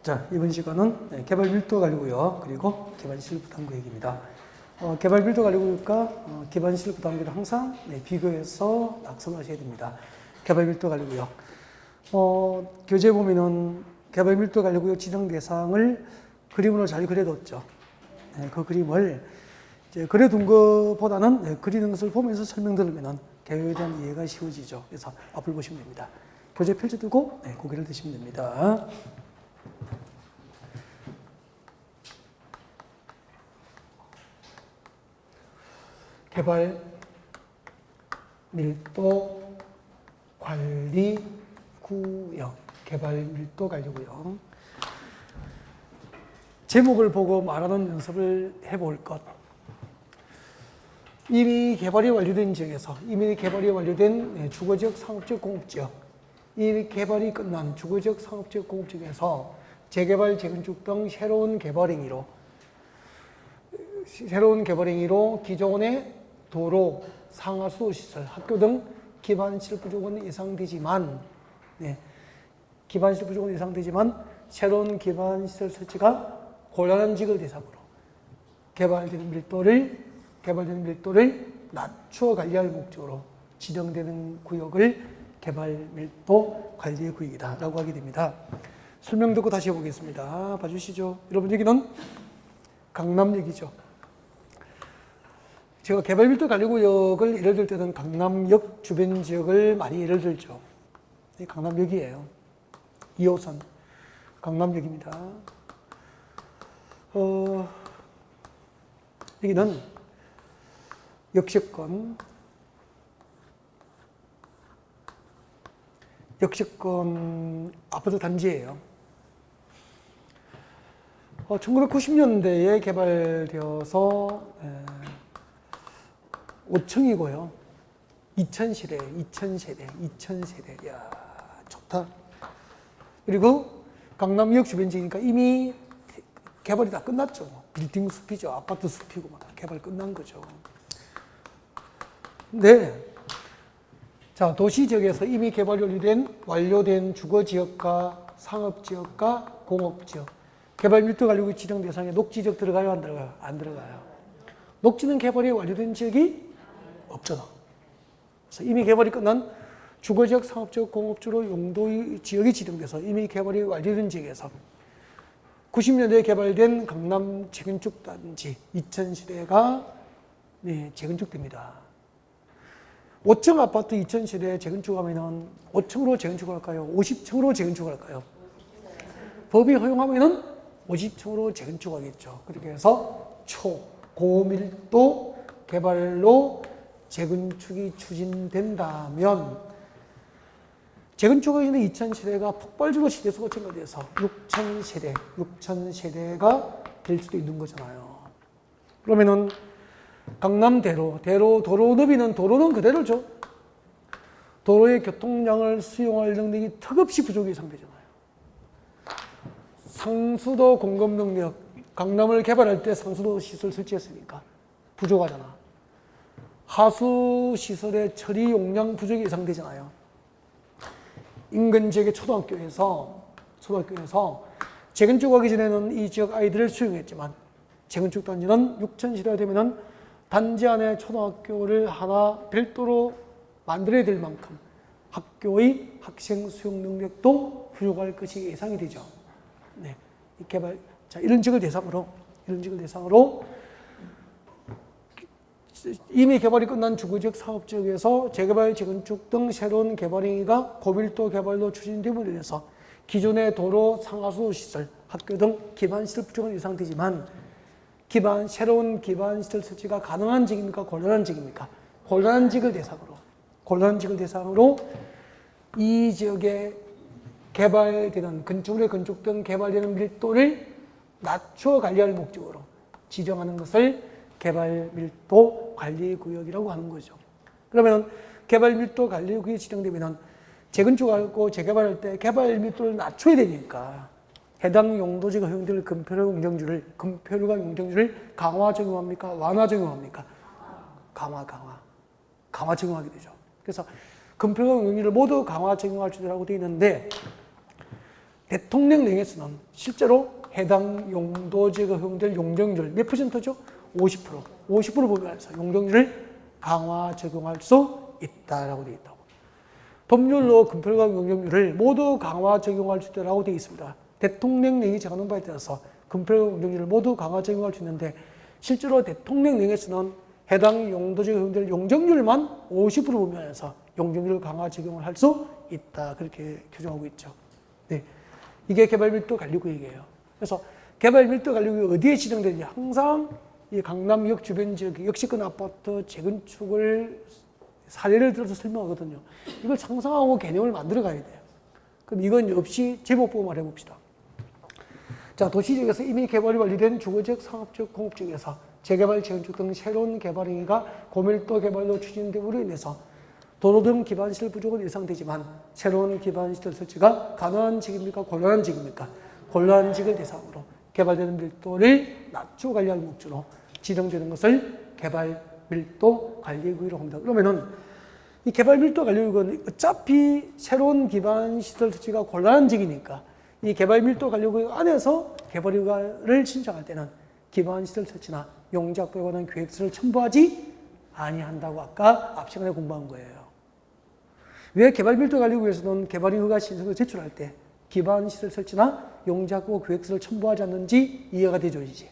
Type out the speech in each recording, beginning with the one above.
자, 이번 시간은 개발 밀도 관리구역 그리고 기반시설 부담구역입니다. 개발 밀도 관리구역과 기반시설 부담구역을 항상 비교해서 낙성하셔야 됩니다. 개발 밀도 관리구역. 교재에 보면은 개발 밀도 관리구역 지정 대상을 그림으로 잘 그려뒀죠. 그 그림을 이제 그려둔 것보다는 그리는 것을 보면서 설명 들으면은 개요에 대한 이해가 쉬워지죠. 그래서 앞을 보시면 됩니다. 교재 펼쳐두고 고개를 드시면 됩니다. 개발 밀도 관리 구역, 개발 밀도 관리 구역. 제목을 보고 말하는 연습을 해볼 것. 이미 개발이 완료된 지역에서, 이미 개발이 완료된 주거지역, 상업지역, 공업지역, 이미 개발이 끝난 주거지역, 상업지역, 공업지역에서 재개발, 재건축 등 새로운 개발 행위로 기존의 도로, 상하수 시설, 학교 등 기반시설 부족은 예상되지만, 기반시설 부족은 예상되지만 새로운 기반시설 설치가 곤란한 지역을 대상으로 개발되는 밀도를 낮추어 관리할 목적으로 지정되는 구역을 개발 밀도 관리 구역이다라고 하게 됩니다. 설명 듣고 다시 해보겠습니다. 봐주시죠. 여러분, 여기는 강남역이죠. 제가 개발 밀도 관리 구역을 예를 들 때는 강남역 주변 지역을 많이 예를 들죠. 강남역이에요. 2호선 강남역입니다. 여기는 역세권 아파트 단지예요. 1990년대에 개발되어서 5층이고요. 2000세대. 이야, 좋다. 그리고 강남역 주변 지니까 이미 개발이 다 끝났죠. 빌딩 숲이죠. 아파트 숲이고 막 개발 끝난 거죠. 네. 자, 도시 지역에서 이미 개발이 완료된 주거 지역과 상업 지역과 공업 지역. 개발 밀도 관리구역 지정 대상에 녹지 지역 들어가요, 안 들어가요? 안 들어가요. 녹지는 개발이 완료된 지역이 없잖아. 그래서 이미 개발이 끝난 주거지역, 상업지역, 공업지로 용도 지역이 지정돼서 이미 개발이 완료된 지역에서 90년대에 개발된 강남 재건축 단지 2000세대가 재건축됩니다. 5층 아파트 2000세대 재건축하면은 5층으로 재건축을 할까요? 50층으로 재건축을 할까요? 법이 허용하면은 50층으로 재건축하겠죠. 그렇게 해서 고밀도 개발로 재건축이 추진된다면 재건축에 있는 2000세대가 폭발적으로 시대수가 증가돼서 6000세대가 될 수도 있는 거잖아요. 그러면은 강남대로, 도로 너비는 도로는 그대로죠. 도로의 교통량을 수용할 능력이 턱없이 부족이 예상되잖아요. 상수도 공급 능력, 강남을 개발할 때 상수도 시설 설치했으니까 부족하잖아. 하수 시설의 처리 용량 부족이 예상되잖아요. 인근 지역의 초등학교에서 재건축하기 전에는 이 지역 아이들을 수용했지만 재건축 단지는 6000세대가 되면은 단지 안에 초등학교를 하나 별도로 만들어야 될 만큼 학교의 학생 수용 능력도 부족할 것이 예상이 되죠. 네. 이 개발, 자, 이런 지역을 대상으로 이미 개발이 끝난 주거지역, 상업지역에서 재개발, 재건축 등 새로운 개발 행위가 고밀도 개발로 추진됨으로 인해서 기존의 도로, 상하수 시설, 학교 등 기반시설 부족은 예상되지만 새로운 기반시설 설치가 가능한 지역입니까? 곤란한 지역입니까? 곤란한 지역을 대상으로 이 지역에 개발되는 건축 등 개발되는 밀도를 낮추어 관리할 목적으로 지정하는 것을 개발 밀도 관리 구역이라고 하는 거죠. 그러면 개발 밀도 관리 구역이 지정되면 재건축하고 재개발할 때 개발 밀도를 낮춰야 되니까 해당 용도지가 허용될 금표율과 용적률을 강화 적용합니까? 완화 적용합니까? 강화 적용하게 되죠. 그래서 금표율과 용적률을 모두 강화 적용할 수 있다고 되어 있는데 대통령 내에서는 실제로 해당 용도지역에 허용될 용적률 몇 %죠? 50%. 50% 범위에서 용적률을 강화 적용할 수 있다라고 되어 있다고. 법률로 금표강 용적률을 모두 강화 적용할 수 있다고 되어 있습니다. 대통령 내이 정하는 바에 따라서 금표강 용적률을 모두 강화 적용할 수 있는데 실제로 대통령 내에서는 해당 용도지역에 허용될 용적률만 50% 범위에서 용적률 강화 적용을 할 수 있다. 그렇게 규정하고 있죠. 네. 이게 개발밀도 관리구역이에요. 그래서 개발밀도 관리구역이 어디에 지정되는지 항상 이 강남역 주변 지역 역세권 아파트 재건축을 사례를 들어서 설명하거든요. 이걸 상상하고 개념을 만들어 가야 돼요. 그럼 이건 없이 제목보고만 해봅시다. 자, 도시지역에서 이미 개발이 완료된 주거지역, 상업지역, 공업지역에서 재개발, 재건축 등 새로운 개발 행위가 고밀도 개발로 추진됨으로 인해서 도로 등 기반시설 부족은 예상되지만 새로운 기반시설 설치가 가능한 지역입니까? 곤란한 지역입니까? 곤란한 지역을 대상으로 개발되는 밀도를 낮추어 관리할 목적으로 지정되는 것을 개발밀도 관리구역이라고 합니다. 그러면은 이 개발밀도 관리구역은 어차피 새로운 기반시설 설치가 곤란한 지역이니까 이 개발밀도 관리구역 안에서 개발허가를 신청할 때는 기반시설 설치나 용지 확보에 관한 계획서를 첨부하지 아니한다고 아까 앞 시간에 공부한 거예요. 왜 개발밀도 관리구역에서는 개발허가 신청을 제출할 때 기반시설 설치나 용지 확보 계획서를 첨부하지 않는지 이해가 되죠, 이제.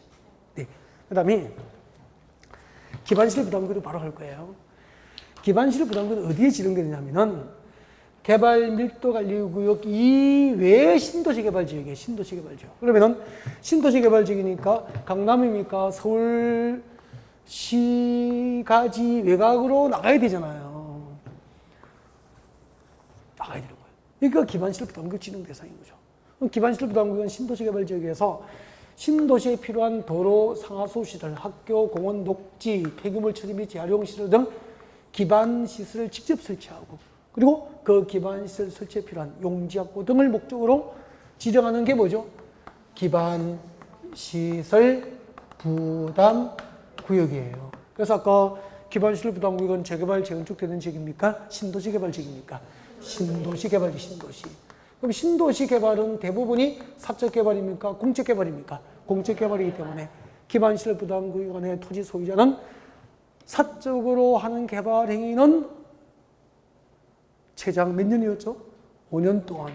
네. 그 다음에 기반시설 부담구역으로 바로 갈 거예요. 기반시설 부담구역은 어디에 지정되느냐면은 개발밀도관리구역 이외의 신도시 개발지역이에요. 신도시 개발지역. 그러면은 신도시 개발지역이니까 강남입니까? 서울시까지 외곽으로 나가야 되잖아요. 나가야 되는 거예요. 그러니까 기반시설 부담구역 지정 대상인 거죠. 기반시설 부담구역은 신도시 개발지역에서 신도시에 필요한 도로, 상하수 시설, 학교, 공원, 녹지, 폐기물 처리 및 재활용 시설 등 기반 시설을 직접 설치하고 그리고 그 기반 시설 설치에 필요한 용지 확보 등을 목적으로 지정하는 게 뭐죠? 기반 시설 부담 구역이에요. 그래서 아까 기반 시설 부담 구역은 재개발, 재건축 되는 지역입니까? 신도시 개발 지역입니까? 신도시 개발 지역, 신도시. 그럼 신도시 개발은 대부분이 사적 개발입니까? 공적 개발입니까? 공적 개발이기 때문에 기반시설 부담구역 안의 토지 소유자는 사적으로 하는 개발 행위는 최장 몇 년이었죠? 5년 동안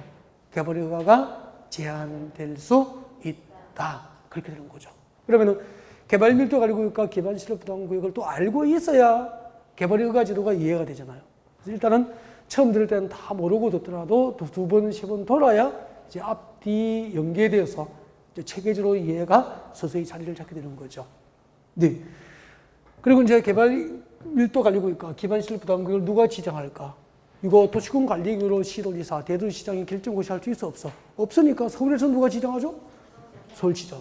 개발 허가가 제한될 수 있다. 그렇게 되는 거죠. 그러면은 개발 밀도 관리구역과 기반시설 부담구역을 또 알고 있어야 개발 허가 제도가 이해가 되잖아요. 그래서 일단은 처음 들을 때는 다 모르고 듣더라도 두 번, 세 번 돌아야 이제 앞뒤 연계되어서 이제 체계적으로 이해가 서서히 자리를 잡게 되는 거죠. 네. 그리고 이제 개발 밀도 관리구역과 기반시설 부담구역을 누가 지정할까? 이거 도시군관리구역으로 시도지사, 대도시장이 결정 고시할 수 있어 없어? 없으니까 서울에서 누가 지정하죠? 서울시장.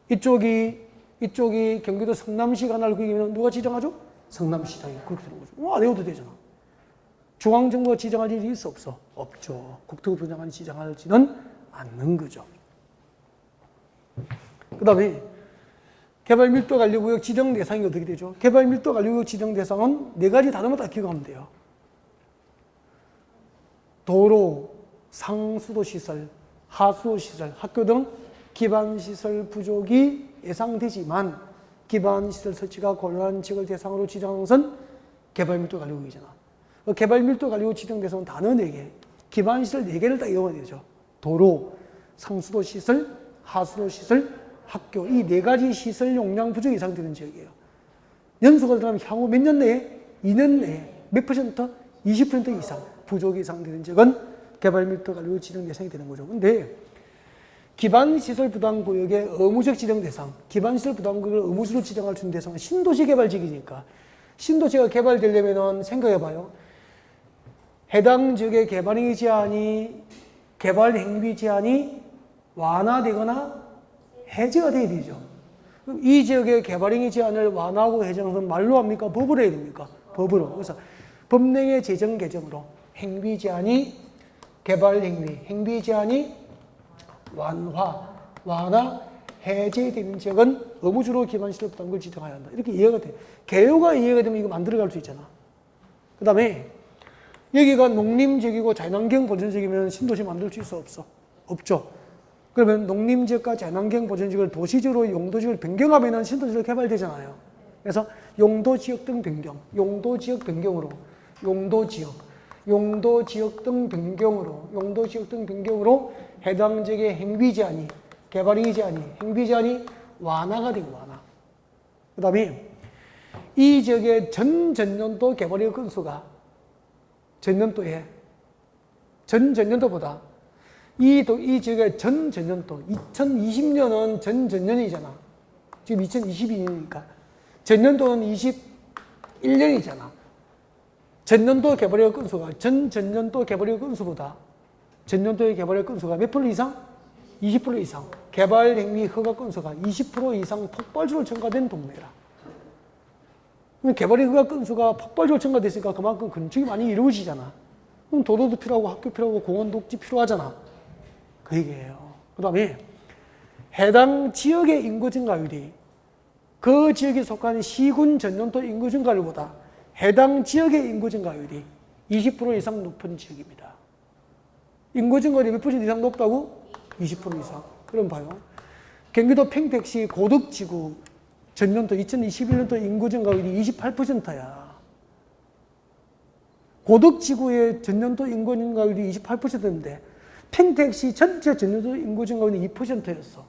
이쪽이 경기도 성남시가 날 구역이면 누가 지정하죠? 성남시장이. 그렇게 되는 거죠. 안 외워도 되잖아. 중앙정부가 지정할 일이 있어 없어? 없죠. 국토부 장관이 지정하지는 않는 거죠. 그 다음에 개발밀도관리구역 지정 대상이 어떻게 되죠? 개발밀도관리구역 지정 대상은 4가지 단어만 딱 기억하면 돼요. 도로, 상수도시설, 하수도시설, 학교 등 기반시설 부족이 예상되지만 기반시설 설치가 곤란한 지역을 대상으로 지정하는 것은 개발밀도관리구역이잖아. 개발밀도관리구역 지정 대상은 단어 4개, 기반시설 4개를 딱 이용하면 되죠. 도로, 상수도시설, 하수도시설, 학교, 이 4가지 시설 용량 부족이 예상되는 지역이에요. 연수가 들어가면 향후 몇 년 내에? 2년 내에 몇 %? 20% 이상 부족이 예상되는 지역은 개발밀도관리구역 지정 대상이 되는 거죠. 근데 기반시설 부담구역의 의무적 지정 대상, 기반시설 부담구역을 의무적으로 지정할 수 있는 대상은 신도시 개발지역이니까 신도시가 개발되려면 생각해봐요. 해당 지역의 개발행위 제한이, 개발행위 제한이 완화되거나 해제가 돼야 되죠. 그럼 이 지역의 개발행위 제한을 완화하고 해제하는 것은 말로 합니까? 법으로 해야 됩니까? 법으로. 그래서 법령의 제정 개정으로 행위 제한이, 개발행위, 행위 제한이 완화, 해제되는 지역은 의무적으로 기반시설 부담구역을 지정해야 한다. 이렇게 이해가 돼. 개요가 이해가 되면 이거 만들어갈 수 있잖아. 그 다음에 여기가 농림지역이고 자연환경 보전지역이면 신도시 만들 수 있어 없어? 없죠. 그러면 농림지역과 자연환경 보전지역을 도시지역으로 용도지역을 변경하면 신도시로 개발되잖아요. 그래서 용도지역 등 변경, 용도지역 변경으로 용도지역 등 변경으로 해당 지역의 행위 제한이 개발 제한이 행위 제한이 완화가 되고 완화. 그 다음에 이 지역의 전년도 개발의 건수가 전년도보다 이 지역의 전년도 2020년은 전년이잖아. 지금 2022년이니까 전년도는 21년이잖아. 전년도 개발의 건수가 전년도 개발의 건수보다 전년도의 개발의 건수가 몇 프로 이상? 20% 이상. 개발 행위 허가 건수가 20% 이상 폭발적으로 증가된 동네라. 개발 허가 건수가 폭발적으로 증가됐으니까 그만큼 건축이 많이 이루어지잖아. 그럼 도로도 필요하고 학교 필요하고 공원 녹지 필요하잖아. 그 얘기예요. 그 다음에 해당 지역의 인구 증가율이 그 지역에 속한 시군 전년도 인구 증가율보다 해당 지역의 인구 증가율이 20% 이상 높은 지역입니다. 인구 증가율이 몇 % 이상 높다고? 20% 이상. 그럼 봐요. 경기도 평택시 고덕지구 전년도 2021년도 인구 증가율이 28%야. 고덕지구의 전년도 인구 증가율이 28%인데 평택시 전체 전년도 인구 증가율이 2%였어.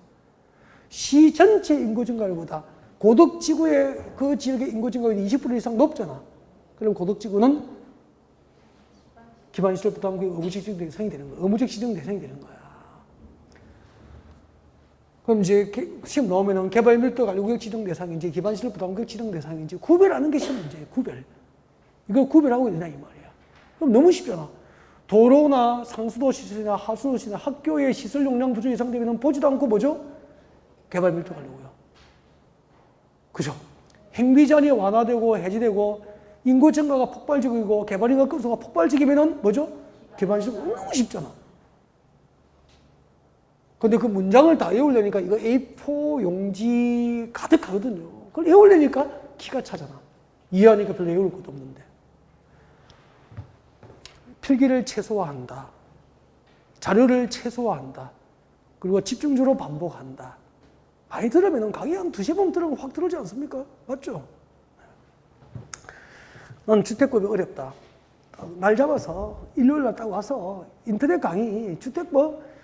시 전체 인구 증가율보다 고덕지구의 그 지역의 인구 증가율이 20% 이상 높잖아. 그럼 고덕지구는 기반시설 부담구역 의무적 시정 대상이 되는 거야. 의무적 시정 대상이 되는 거야. 그럼 이제 시험 나오면은 개발 밀도 관리구역 지정 대상인지 기반시설 부담구역 지정 대상인지 구별하는 게 시험 문제예요. 구별. 이걸 구별하고 되냐 이 말이야. 그럼 너무 쉽잖아. 도로나 상수도 시설이나 하수도 시설, 학교의 시설 용량 부족 이상 되면 보지도 않고 뭐죠? 개발 밀도 관리구역. 그죠? 행위 제한이 완화되고 해지되고 인구 증가가 폭발적이고 개발 인가 건수가 폭발적이면은 뭐죠? 기반시설 너무 쉽잖아. 근데 그 문장을 다 외우려니까 이거 A4 용지 가득하거든요. 그걸 외우려니까 기가 차잖아. 이해하니까 별로 외울 것도 없는데. 필기를 최소화한다. 자료를 최소화한다. 그리고 집중적으로 반복한다. 많이 들으면 강의 한 두세 번 들으면 확 들어오지 않습니까? 맞죠? 난 주택법이 어렵다. 날 잡아서 일요일날 딱 와서 인터넷 강의 주택법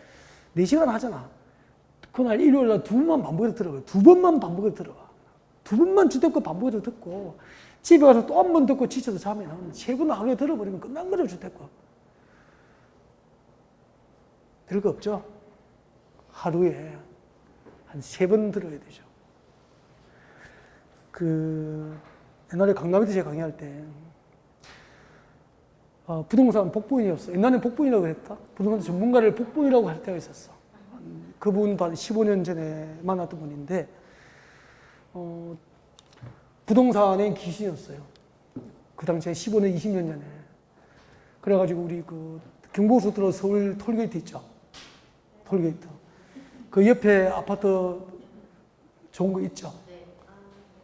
4시간 하잖아. 그날 일요일날 2번만 반복해서 들어봐. 2번만 반복해서 들어봐. 2번만 주택법 반복해서 듣고 집에 가서 또 한 번 듣고 지쳐서 자면 3번 하루에 들어버리면 끝난 거죠, 주택법. 별거 없죠? 하루에 한 3번 들어야 되죠. 옛날에 강남에서 제가 강의할 때 부동산 복분이었어. 옛날에 복분이라고 했다. 부동산 전문가를 복분이라고 할 때가 있었어. 그분도 한 15년 전에 만났던 분인데 부동산의 귀신이었어요. 그 당시에 15년, 20년 전에. 그래가지고 우리 경부고속도로 서울 톨게이트 있죠. 톨게이트. 그 옆에 아파트 좋은 거 있죠.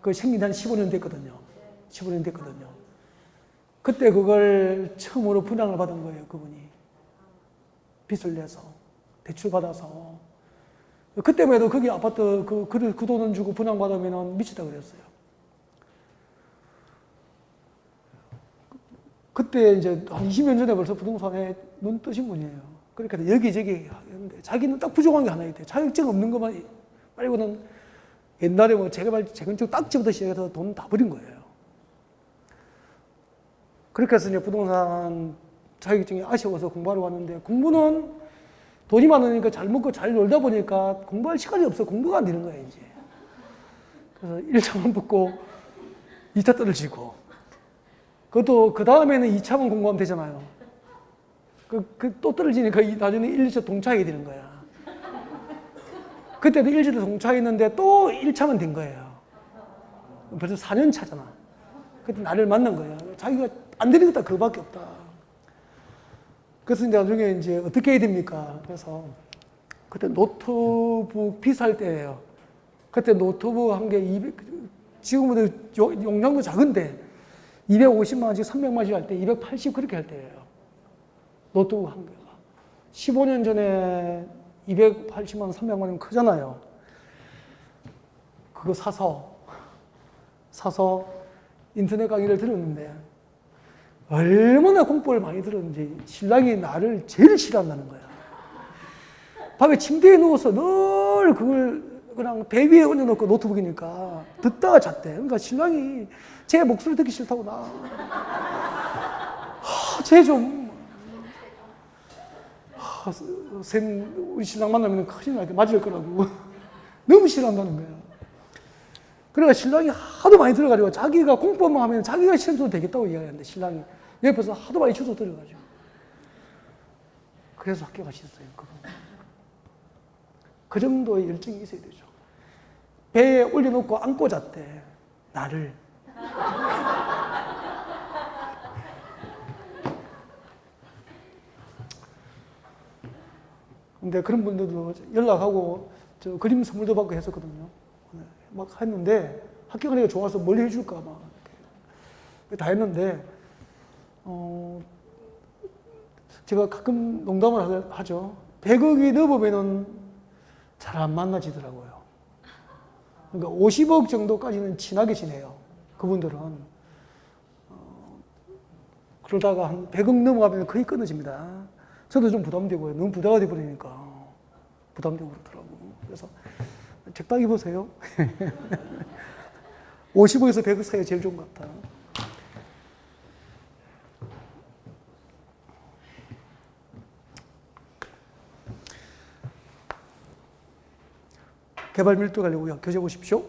그 생긴 한 15년 됐거든요. 15년 됐거든요. 그때 그걸 처음으로 분양을 받은 거예요, 그분이. 빚을 내서, 대출 받아서. 그때만 해도 거기 아파트 그 돈은 주고 분양받으면 미치다 그랬어요. 그때 이제 한 20년 전에 벌써 부동산에 눈 뜨신 분이에요. 그러니까 여기저기 하는데 자기는 딱 부족한 게 하나 있대요. 자격증 없는 것만 말고는 옛날에 뭐 재건축 딱지부터 시작해서 돈 다 버린 거예요. 그렇게 해서 이제 부동산 자격증이 아쉬워서 공부하러 왔는데 공부는 돈이 많으니까 잘 먹고 잘 놀다 보니까 공부할 시간이 없어. 공부가 안 되는 거예요, 이제. 그래서 1차만 붙고 2차 떨어지고. 그것도 그 다음에는 2차만 공부하면 되잖아요. 또 떨어지니까 나중에 1, 2차 동차하게 되는 거야. 그때도 1차 동차했는데 또 1차만 된 거예요. 벌써 4년 차잖아. 그때 나를 만난 거예요. 자기가 안 되는 게 딱 그거밖에 없다. 그래서 이제 나중에 이제 어떻게 해야 됩니까? 그래서 그때 노트북 비쌀 때예요. 그때 노트북 한 개 지금보다 용량도 작은데 250만 원씩 300만 원씩 할 때 280 그렇게 할 때예요. 노트북 한 개가. 15년 전에 280만 원, 300만 원이면 크잖아요. 그거 사서 인터넷 강의를 들었는데 얼마나 공부를 많이 들었는지 신랑이 나를 제일 싫어한다는 거야. 밤에 침대에 누워서 늘 그걸 그냥 배 위에 얹어놓고 노트북이니까 듣다가 잤대. 그러니까 신랑이 제 목소리 듣기 싫다고 우리 신랑 만나면 큰일 나게 맞을 거라고. 너무 싫어한다는 거야. 그러니까 신랑이 하도 많이 들어가지고 자기가 공부만 하면 자기가 시험 쳐도 되겠다고 이야기하는데 신랑이 옆에서 하도 많이 주워 들어가지고. 그래서 학교 가셨어요. 그 정도의 열정이 있어야 되죠. 배에 올려놓고 안고 잤대. 나를. 근데 그런 분들도 연락하고 저 그림 선물도 받고 했었거든요. 막 했는데 학교 가니까 좋아서 뭘 해줄까 막 다 했는데 제가 가끔 농담을 하죠. 100억이 넘으면은 잘 안 만나지더라고요. 그러니까 50억 정도까지는 친하게 지내요. 그분들은. 그러다가 한 100억 넘어가면 거의 끊어집니다. 저도 좀 부담되고요. 너무 부자가 돼버리니까 부담되고 그러더라고요. 그래서 적당히 보세요. 50억에서 100억 사이가 제일 좋은 것 같다. 개발 밀도 관리고요. 교재 보십시오.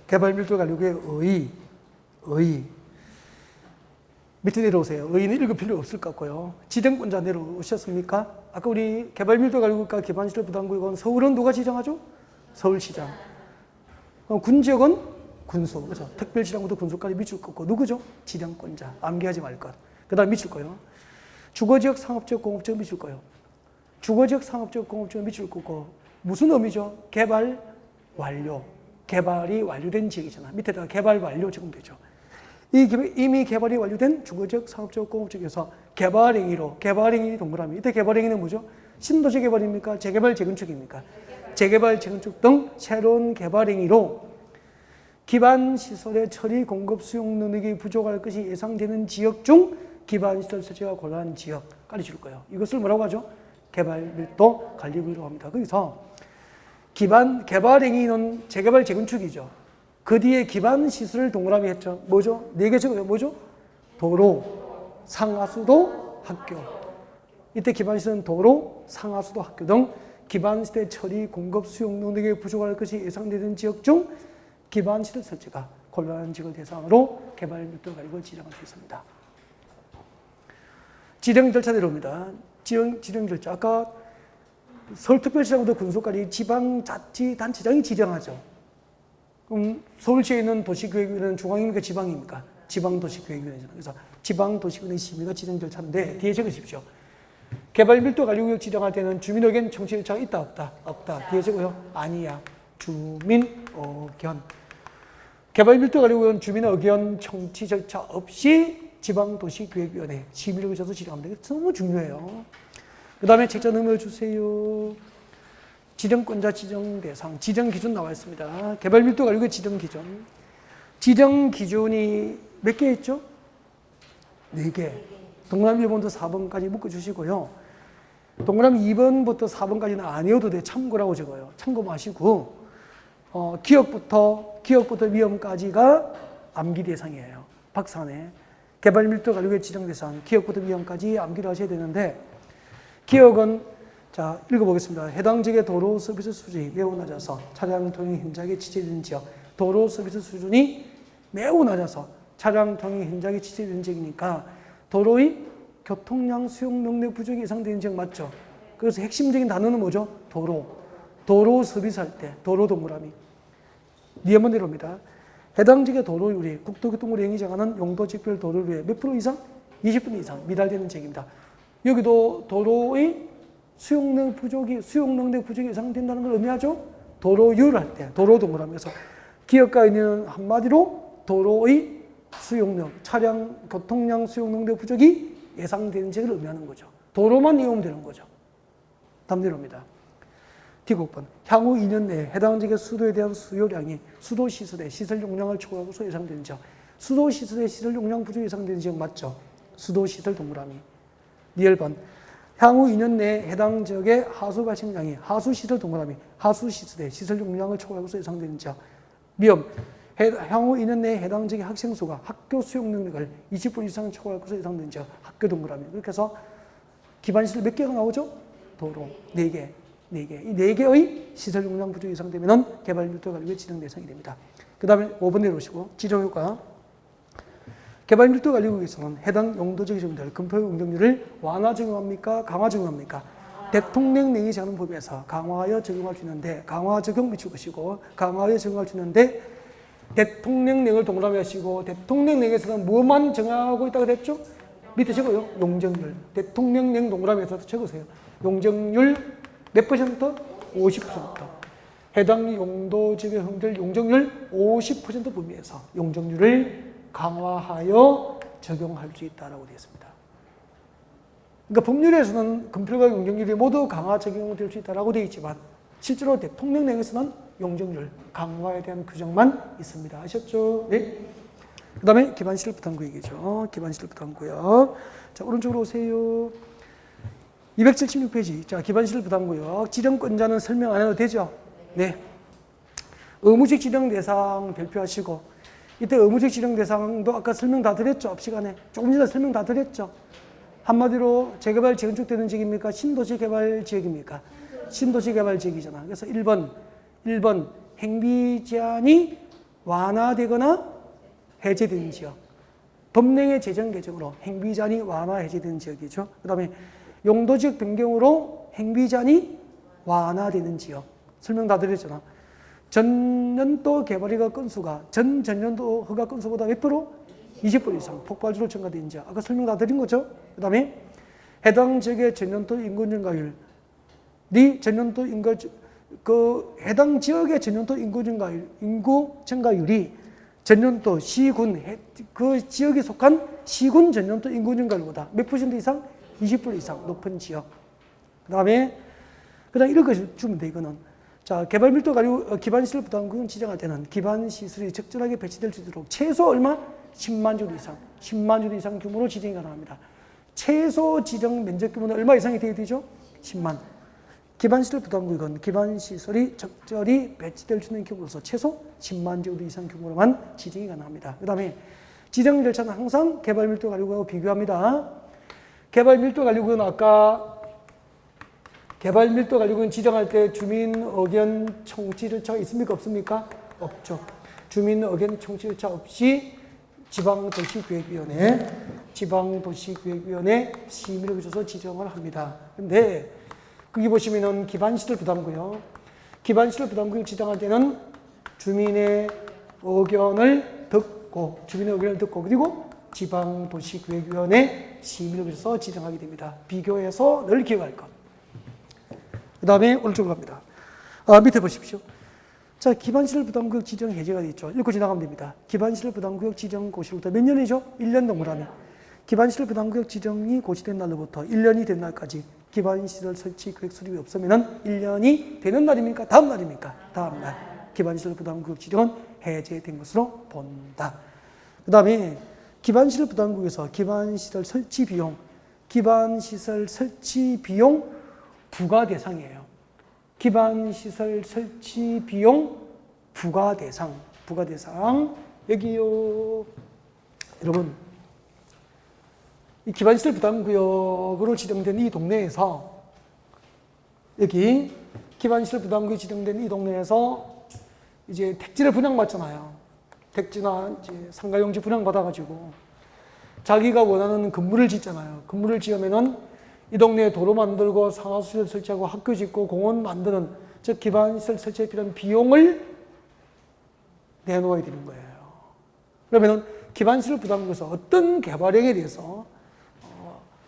개발 밀도 관리고의 의. 밑에 내려오세요. 의는 읽을 필요 없을 것 같고요. 지정권자 내려오셨습니까? 아까 우리 개발 밀도 관리국가 기반시설 부담구 이건 서울은 누가 지정하죠? 서울시장. 그럼 군지역은 군수. 그죠? 특별시장부터 군수까지 미칠 거고 누구죠? 지정권자. 암기하지 말 것. 그 다음 미칠 거예요. 주거지역, 상업지역, 공업지역 미칠 거예요. 주거지역, 상업지역, 공업지역 미칠 거고 무슨 의미죠? 개발 완료. 개발이 완료된 지역이잖아. 밑에다가 개발 완료 적용되죠. 이미 개발이 완료된 주거지역, 상업지역, 공업지역에서 개발행위 동그라미. 이때 개발행위는 뭐죠? 신도시 개발입니까? 재개발, 재건축입니까? 재개발, 재건축 등 새로운 개발행위로 기반시설의 처리, 공급, 수용 능력이 부족할 것이 예상되는 지역 중 기반시설 설치가 곤란한 지역까지 줄 거예요. 이것을 뭐라고 하죠? 개발밀도 관리구역이라고 합니다. 거기서 개발행위는 재개발, 재건축이죠. 그 뒤에 기반시설을 동그라미 했죠. 뭐죠? 4개 적어요. 뭐죠? 도로, 상하수도, 학교. 이때 기반시설은 도로, 상하수도, 학교 등 기반시설 처리, 공급, 수용 능력이 부족할 것이 예상되는 지역 중 기반시설 설치가 곤란한 지역을 대상으로 개발밀도 관리구역을 지정할 수 있습니다. 지정 절차 내려옵니다. 지정 절차. 아까 서울특별시장부터 군수까지 지방자치단체장이 지정하죠. 그럼 서울시에 있는 도시계획위원회는 중앙입니까? 지방입니까? 지방도시계획위원회잖아요. 그래서 지방도시계획위원회 심의가 지정 절차인데 뒤에 적으십시오. 개발밀도관리구역 지정할 때는 주민의견 청취 절차가 있다 없다? 없다. 뒤에 적어요. 아니야. 주민의견. 개발밀도관리구역은 주민의견 청취 절차 없이 지방도시계획위원회 심의를 거쳐서 지정합니다. 너무 중요해요. 그 다음에 책자 넘어주세요. 지정권자, 지정대상, 지정기준 나와 있습니다. 개발밀도관리구역 지정기준. 지정기준이 몇 개 있죠? 4개. 동그라미 1번부터 4번까지 묶어주시고요. 동그라미 2번부터 4번까지는 아니어도 돼. 참고라고 적어요. 참고 마시고 기억부터 위험까지가 암기 대상이에요. 박산에. 개발밀도관리구역 지정대상, 기억부터 위험까지 암기를 하셔야 되는데 기억은 자 읽어보겠습니다. 해당 지역의 도로 서비스 수준이 매우 낮아서 차량 통행 현장에 지체되는 지역. 도로 서비스 수준이 매우 낮아서 차량 통행 현장에 지체되는 지역이니까 도로의 교통량 수용 능력 부족이 예상되는 지역 맞죠? 그래서 핵심적인 단어는 뭐죠? 도로 서비스할 때 도로 동그라미. 한번 내려옵니다. 해당 지역의 도로율이 국토교통부로 정하는 용도지별 도로율의 몇 프로 이상? 20% 이상 미달되는 지역입니다. 여기도 도로의 수용 능력 부족이 예상된다는 걸 의미하죠? 도로율 할 때, 도로 동그라미. 그래서 기업가 의미는 한마디로 도로의 수용력, 차량, 교통량 수용 능력 부족이 예상되는 지역을 의미하는 거죠. 도로만 이용하면 되는 거죠. 다음 내려옵니다. D국번. 향후 2년 내에 해당 지역의 수도에 대한 수요량이 수도 시설의 시설 용량을 초과하고서 예상되는 지역. 수도 시설의 시설 용량 부족 예상되는 지역 맞죠? 수도 시설 동그라미. D번. 향후 2년 내에 해당 지역의 하수 발생량이 하수 시설 동그라미. 하수 시설의 시설 용량을 초과하고서 예상되는 지역. B번. 향후 2년 내에 해당 지역의 학생 수가 학교 수용 능력을 20% 이상 초과하고서 예상되는 지역. 학교 동그라미. 그렇게 해서 기반시설 몇 개가 나오죠? 도로 4개. 이 4개의 시설 용량 부족 예상되면 개발 밀도 관리의 지정 대상이 됩니다. 그 다음에 5번 내려오시고 지정효과. 개발 밀도 관리국에서는 해당 용도적 지정들 금표 용적률을 완화 적용합니까? 강화 적용합니까? 대통령 내이 제한하는 법에서 강화하여 적용할 수 있는데 강화 적용 미칠 것이고 강화하여 적용할 수 있는데 대통령 령을 동그라미 하시고 대통령 령에서는 뭐만 정하고 있다고 했죠? 밑에 적어요. 용적률. 대통령 령 동그라미에서 적으세요. 용적률 몇 퍼센트? 50%. 해당 용도 지역의 형들 용적률 50% 범위에서 용적률을 강화하여 적용할 수 있다라고 되어 있습니다. 그러니까 법률에서는 금필과 용적률이 모두 강화 적용될 수 있다라고 되어 있지만 실제로 대통령령에서는 용적률 강화에 대한 규정만 있습니다. 아셨죠? 네. 그 다음에 기반시설 부담구역이죠. 기반시설 부담구역. 자, 오른쪽으로 오세요. 276페이지. 자, 기반시설 부담구역. 지정권자는 설명 안 해도 되죠? 네. 의무직 지정 대상 발표하시고, 이때 의무직 지정 대상도 아까 설명 다 드렸죠? 앞 시간에. 조금 전에 설명 다 드렸죠? 한마디로 재개발 재건축되는 지역입니까? 신도시 개발 지역입니까? 신도시 개발 지역이잖아. 그래서 1번 행비 제한이 완화되거나 해제되는 지역. 법령의 제정 개정으로 행비 제한이 완화 해제되는 지역이죠. 그 다음에 용도지역 변경으로 행비 제한이 완화되는 지역. 설명 다 드렸잖아. 전년도 개발허가 건수가 전년도 허가 건수보다 몇 프로? 20% 이상 폭발적으로 증가된 지역. 아까 설명 다 드린 거죠. 그 다음에 해당 지역의 전년도 인구 증가율. 전년도 인구 해당 지역의 전년도 인구 증가율이 전년도 시군 그 지역에 속한 시군 전년도 인구 증가율보다 몇 퍼센트 이상? 20% 이상 높은 지역. 그다음에 그다음 이렇게 주면 돼 이거는. 자, 개발 밀도 가지고 기반시설 부담구역 지정할 때는 기반시설이 적절하게 배치될 수 있도록 최소 얼마? 10만 주 이상. 10만 주 이상 규모로 지정이 가능합니다. 최소 지정 면적 규모는 얼마 이상이 되어야 되죠? 10만. 기반시설 부담구역은 기반시설이 적절히 배치될 수 있는 규모로서 최소 10만 주 이상 규모로만 지정이 가능합니다. 그 다음에 지정 절차는 항상 개발 밀도 관리구역하고 비교합니다. 개발 밀도 관리구역은 아까 개발 밀도 관리구역 지정할 때 주민 의견 청취 절차가 있습니까? 없습니까? 없죠. 주민 의견 청취 절차 없이 지방도시기획위원회 심의를 거쳐서 지정을 합니다. 근데 거기 보시면은 기반시설 부담구역. 기반시설 부담구역 지정할 때는 주민의 의견을 듣고 그리고 지방도시기획위원회 심의를 거쳐서 지정하게 됩니다. 비교해서 늘 기억할 것. 그 다음에 오른쪽으로 갑니다. 밑에 보십시오. 자, 기반시설 부담구역 지정 해제가 되어 있죠. 읽고 지나가면 됩니다. 기반시설 부담구역 지정 고시로부터 몇 년이죠? 1년 동그라미. 기반시설 부담구역 지정이 고시된 날로부터 1년이 된 날까지 기반시설 설치 계획 수립이 없으면 1년이 되는 날입니까? 다음 날입니까? 다음 날. 기반시설 부담구역 지정은 해제된 것으로 본다. 그 다음에 기반시설 부담구역에서 기반시설 설치 비용 부과 대상이에요. 기반시설 설치 비용 부과 대상. 여기요. 여러분, 이 기반시설 부담구역으로 지정된 이 동네에서 여기 기반시설 부담구역이 지정된 이 동네에서 이제 택지를 분양받잖아요. 택지나 이제 상가용지 분양받아가지고 자기가 원하는 건물을 짓잖아요. 건물을 지으면은 이 동네에 도로 만들고 상하수시설 설치하고 학교 짓고 공원 만드는 즉 기반시설 설치에 필요한 비용을 내놓아야 되는 거예요. 그러면은 기반시설 부담구역에서 어떤 개발행에 대해서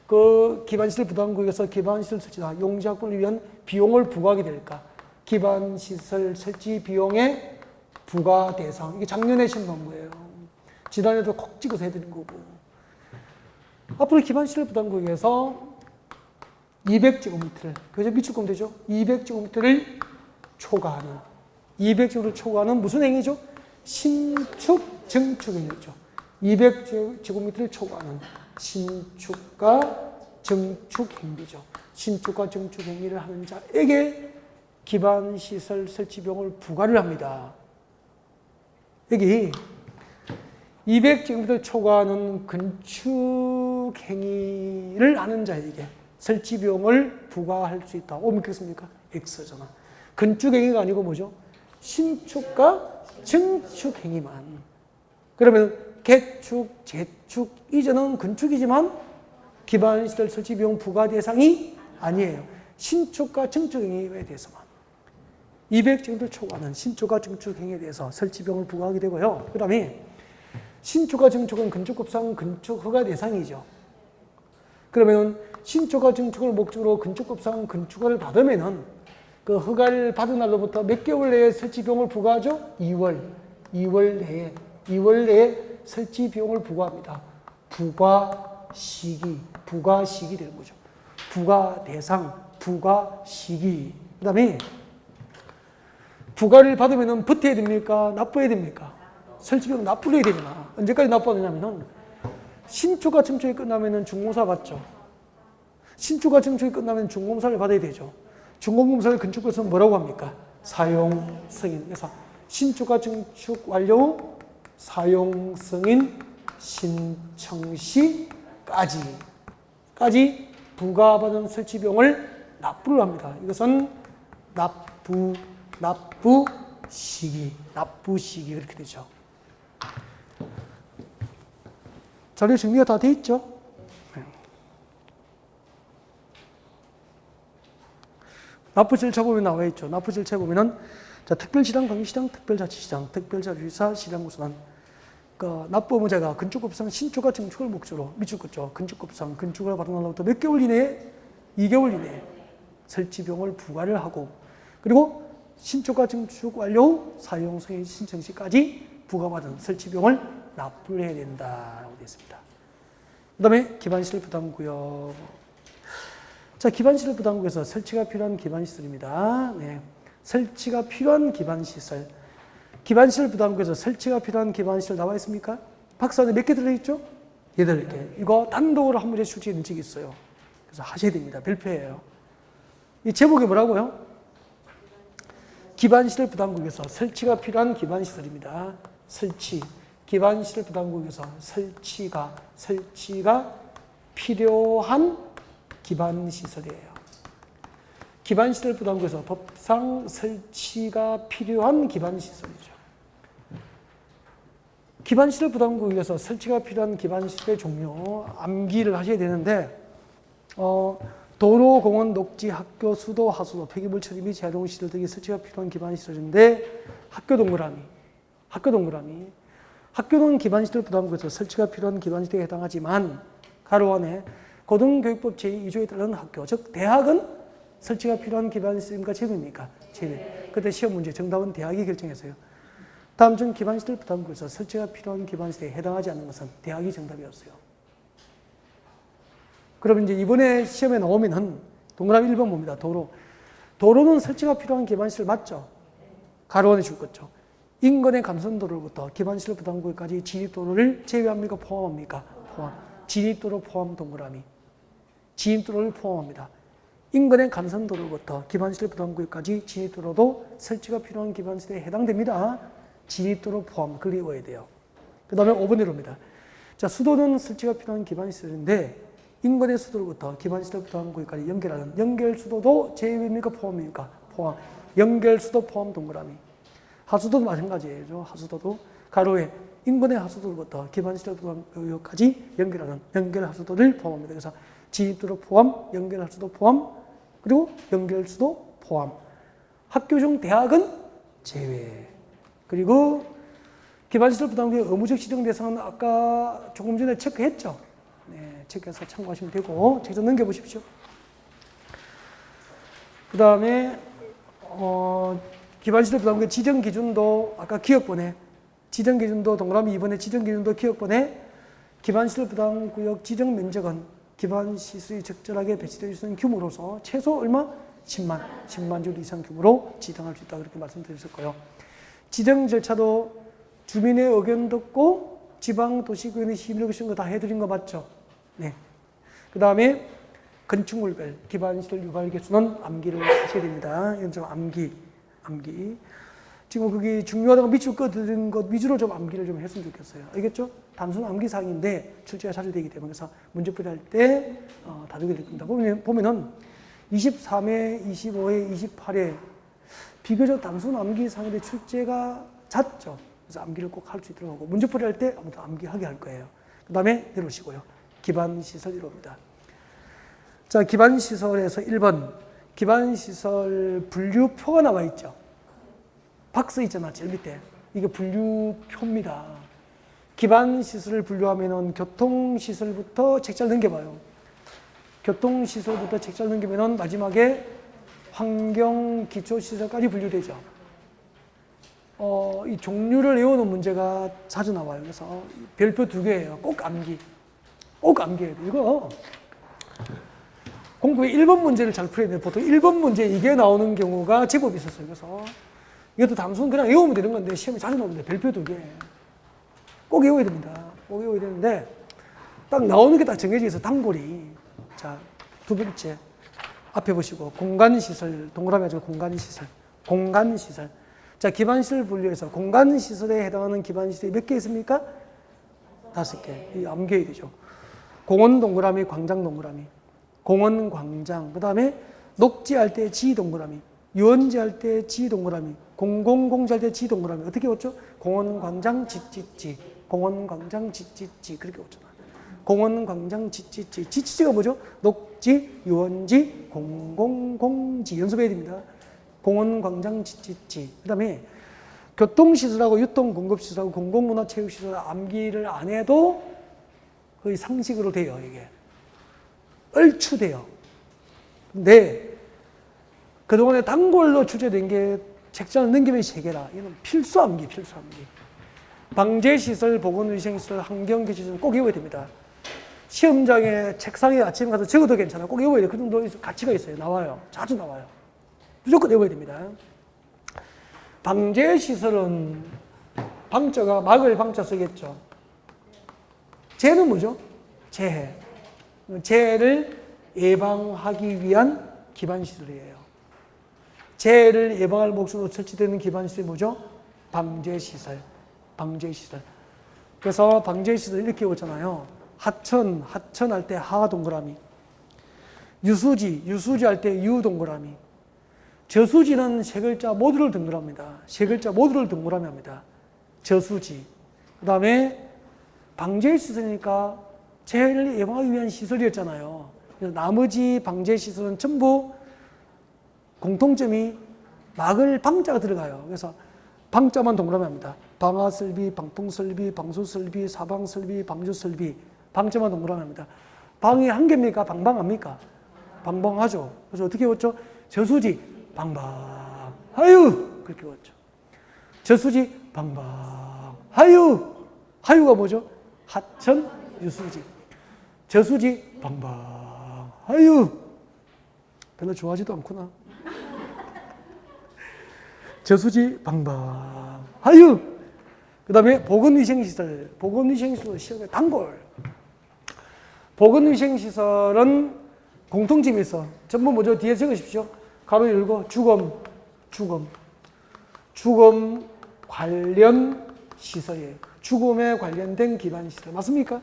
그 기반시설 부담구역에서 기반시설 설치나 용지 확보를 위한 비용을 부과하게 될까? 기반시설 설치 비용의 부과 대상. 이게 작년에 시험 본 거예요. 지난해도 콕 찍어서 해드린 거고. 앞으로 기반시설 부담구역에서 200제곱미터를, 그죠? 미출금 되죠? 200제곱미터를 초과하는, 200제곱미터를 초과하는 무슨 행위죠? 신축, 증축 행위죠. 200제곱미터를 초과하는 신축과 증축 행위죠. 신축과 증축 행위를 하는 자에게 기반시설 설치 비용을 부과를 합니다. 여기 200제곱미터를 초과하는 건축 행위를 하는 자에게 설치 비용을 부과할 수 있다. 옮겼습니까? X잖아. 건축 행위가 아니고 뭐죠? 신축과 증축 행위만. 그러면 개축, 재축, 이전은 건축이지만 기반시설 설치 비용 부과 대상이 아니에요. 신축과 증축 행위에 대해서만. 200제곱미터를 초과하는 신축과 증축 행위에 대해서 설치 비용을 부과하게 되고요. 그 다음에 신축과 증축은 건축법상 건축 허가 대상이죠. 그러면 신축과 증축을 목적으로 건축법상 건축허가를 받으면은 그 허가를 받은 날로부터 몇 개월 내에 설치 비용을 부과하죠? 2월 내에 설치 비용을 부과합니다. 부과 시기 되는 거죠. 부과 대상, 부과 시기. 그다음에 부과를 받으면은 붙어야 됩니까? 납부해야 됩니까? 설치 비용 납부를 해야 되잖아. 언제까지 납부해야 되냐면은 신축과 증축이 끝나면은 중공사 받죠. 신축과 증축이 끝나면 준공사를 받아야 되죠. 준공사를 건축법에서는 뭐라고 합니까? 사용 승인. 그래서 신축과 증축 완료 후 사용 승인 신청 시까지 부과받은 설치 비용을 납부를 합니다. 이것은 납부 시기 그렇게 되죠. 자료 정리가 다 돼 있죠? 납부 절차 보면 나와 있죠. 납부 절차 보면은 자, 특별시장, 광역시장, 특별자치시장, 특별자치사, 시장구순환. 그러니까 납부 의무자가 건축법상 신축과 증축을 목적으로 미축급죠. 건축법상 건축을 받은 날로부터 몇 개월 이내에 2개월 이내에 설치 비용을 부과를 하고 그리고 신축과 증축 완료 후 사용 승인 신청 시까지 부과받은 설치 비용을 납부를 해야 된다라고 되어 있습니다. 그다음에 기반시설 부담구역. 자, 기반시설 부담구역에서 설치가 필요한 기반시설입니다. 네. 설치가 필요한 기반시설. 기반시설 부담구역에서 설치가 필요한 기반시설 나와 있습니까? 박스 안에 몇 개 들어있죠? 8개. 이거 단독으로 한 문제 출제 된 적이 있어요. 그래서 하셔야 됩니다. 별표예요. 이 제목이 뭐라고요? 기반시설 부담구역에서 설치가 필요한 기반시설입니다. 설치. 기반시설 부담구역에서 설치가 필요한 기반시설이에요. 기반시설 부담구역에서 법상 설치가 필요한 기반시설이죠. 기반시설 부담구역에서 설치가 필요한 기반시설의 종류 암기를 하셔야 되는데 도로, 공원, 녹지, 학교, 수도, 하수도, 폐기물 처리 및 재활용 시설 등이 설치가 필요한 기반시설인데 학교 동그라미 학교는 기반시설 부담구역에서 설치가 필요한 기반시설에 해당하지만 가로 안에 고등교육법 제2조에 따른 학교, 즉 대학은 설치가 필요한 기반시설입니까? 제외입니까? 제외. 그때 시험 문제 정답은 대학이 결정했어요. 다음 중 기반시설 부담구역에서 설치가 필요한 기반시설에 해당하지 않는 것은 대학이 정답이었어요. 그럼 이제 이번에 시험에 나오면은 동그라미 1번 봅니다. 도로는 설치가 필요한 기반시설 맞죠? 가로 안에 줄 거죠. 인근의 감선도로부터 기반시설 부담구역까지 진입도로를 제외합니까? 포함합니까? 포함. 진입도로 포함 동그라미. 진입도로를 포함합니다. 인근의 감선도로부터 기반시설 부담구역까지 진입도로도 설치가 필요한 기반시설에 해당됩니다. 진입도로 포함. 그걸 외워야 돼요. 그 다음에 5번 내로입니다. 자, 수도는 설치가 필요한 기반시설인데 인근의 수도로부터 기반시설 부담구역까지 연결하는 연결수도도 제외입니까? 포함입니까? 포함. 연결수도 포함 동그라미. 하수도도 마찬가지예요. 하수도도 가로에 인근의 하수도로부터 기반시설 부담구역까지 연결하는 연결하수도를 포함합니다. 그래서 진입도로 포함, 연결하수도 포함, 그리고 연결수도 포함. 학교 중 대학은 제외. 그리고 기반시설 부담구역 의무적 지정 대상은 아까 조금 전에 체크했죠. 네, 체크해서 참고하시면 되고 책 좀 넘겨보십시오. 그 다음에 기반시설 부담구역 지정 기준도 아까 기억본에 지정기준도 동그라미 2번에 지정기준도 기억번에 기반시설 부담구역 지정면적은 기반시설이 적절하게 배치되어 있는 규모로서 최소 얼마? 10만 줄 이상 규모로 지정할 수 있다 그렇게 말씀드렸었고요. 지정 절차도 주민의 의견 듣고 지방도시구역의 심의를 거친 거 다 해드린 거 맞죠? 네. 그 다음에 건축물별 기반시설 유발 개수는 암기를 하셔야 됩니다. 이건 좀 암기. 지금 그게 중요하다고 밑줄 꺼드린 것 위주로 좀 암기를 좀 했으면 좋겠어요. 알겠죠? 단순 암기 사항인데 출제가 자주 되기 때문에 그래서 문제풀이 할 때 다루게 될 겁니다. 보면은 23회, 25회, 28회 비교적 단순 암기 사항인데 출제가 잦죠. 그래서 암기를 꼭 할 수 있도록 하고 문제풀이 할 때 아무튼 암기하게 할 거예요. 그 다음에 내려오시고요. 기반시설 이루어집니다. 자, 기반시설에서 1번 기반시설 분류표가 나와 있죠. 박스 있잖아, 제일 밑에. 이게 분류표입니다. 기반시설을 분류하면은 교통시설부터 책자를 넘겨봐요. 교통시설부터 책자를 넘기면은 마지막에 환경기초시설까지 분류되죠. 이 종류를 외우는 문제가 자주 나와요. 그래서 별표 2개예요. 꼭 암기. 꼭 암기해야 돼요. 이거 공부의 1번 문제를 잘 풀어야 돼요. 보통 1번 문제 이게 나오는 경우가 제법 있었어요. 그래서 이것도 단순 그냥 외우면 되는 건데 시험에 자주 나오는데 별표 2개. 꼭 외워야 됩니다. 꼭 외워야 되는데 딱 나오는 게 딱 정해져 있어. 단골이. 자, 두 번째. 앞에 보시고 공간시설. 동그라미 가지고 공간시설. 공간시설. 자, 기반시설 분류해서 공간시설에 해당하는 기반시설이 몇 개 있습니까? 5개. 이 암기해야 되죠. 공원 동그라미, 광장 동그라미. 공원, 광장. 그 다음에 녹지할 때 지 동그라미. 유원지할 때 지 동그라미. 공공공지할 때 지 동그라미. 어떻게 외웠죠? 공원, 광장, 지지지. 공원, 광장, 지지지. 그렇게 외웠잖아. 공원, 광장, 지지지. 지지지가 뭐죠? 녹지, 유원지, 공공공지. 연습해야 됩니다. 공원, 광장, 지지지. 그 다음에 교통시설하고 유통공급시설하고 공공문화체육시설 암기를 안 해도 거의 상식으로 돼요, 이게. 얼추 돼요. 근데 그동안에 단골로 출제된 게 책자를 넘기면 3개라. 이건 필수 암기. 방제시설, 보건위생시설, 환경기초시설 꼭 외워야 됩니다. 시험장에 책상에 아침에 가서 적어도 괜찮아요. 꼭 외워야 돼요. 그 정도 가치가 있어요. 나와요. 자주 나와요. 무조건 외워야 됩니다. 방제시설은 방자가 막을 방자 쓰겠죠. 재는 뭐죠? 재해. 재해를 예방하기 위한 기반시설이에요. 재해를 예방할 목적으로 설치되는 기반시설이 뭐죠? 방제시설. 그래서 방제시설 이렇게 오잖아요. 하천 할 때 하 동그라미. 유수지 할 때 유 동그라미. 저수지는 3글자 모두를 동그라미입니다. 3글자 모두를 동그라미 합니다. 저수지. 그 다음에 방제시설이니까 재해를 예방하기 위한 시설이었잖아요. 그래서 나머지 방제시설은 전부 공통점이 막을 방자가 들어가요. 그래서 방자만 동그라미 합니다. 방화설비, 방풍설비, 방수설비, 사방설비, 방조설비. 방자만 동그라미 합니다. 방이 한 개입니까? 방방합니까? 방방하죠. 그래서 어떻게 외웠죠? 저수지, 방방. 하유! 그렇게 외웠죠. 저수지, 방방. 하유! 하유가 뭐죠? 하천, 유수지. 저수지, 방방. 하유! 별로 좋아하지도 않구나. 저수지, 방방. 하유! 그 다음에 보건위생시설. 보건위생시설 시험에 단골. 보건위생시설은 공통점이 있어. 전부 뭐죠? 뒤에 적으십시오. 가로 열고 주검 관련 시설이에요. 죽음에 관련된 기반시설. 맞습니까?